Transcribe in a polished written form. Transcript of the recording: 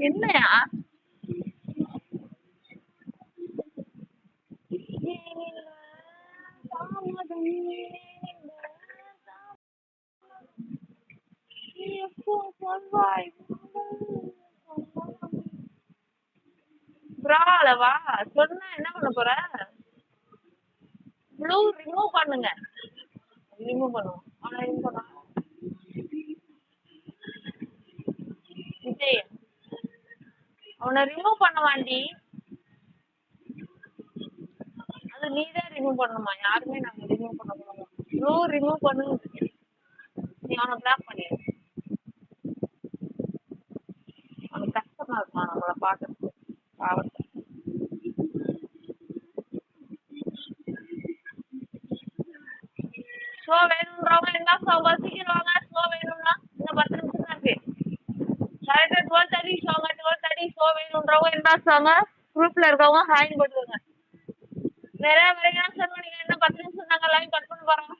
என்னையா ப்ராலவா சொன்னா என்ன பண்ண போற? ப்ளூ ரிமூவ் பண்ணுங்க. ரிமூவ் பண்ணுவோம். ஆனா ரிமூவ் பண்ணா விஜய் அவனை ரிமூவ் பண்ணுவாண்டி. அது நீதான் ரிமூவ் பண்ணணுமா? யாருமே நாங்க ரிமூவ் பண்ண மாட்டோம். ப்ளூ ரிமூவ் பண்ணுங்க. நீ அவனை பிளாக் பண்ணிடு. அவனுக்கு கஷ்டமா இருக்கான் நம்மளை பார்க்கறதுக்கு. பாவத்தை. ஷோ வேணும்ன்றவங்க என்ன சீக்கிரம் வாங்க. ஷோ வேணும்னா இந்த 10 நிமிஷம் தான் இருக்கு. கரெக்டா 12:30 ஷோங்க. 12:30 ஷோ வேணும்ன்றவங்க என்ன சாங்க குரூப்ல இருக்கவங்க ஹாய்னு போட்டுருங்க. நிறைய வரைக்கும் சார் நீங்க என்ன 10 நிமிஷம் நாங்க லைவ் கட் பண்ண போறோம்.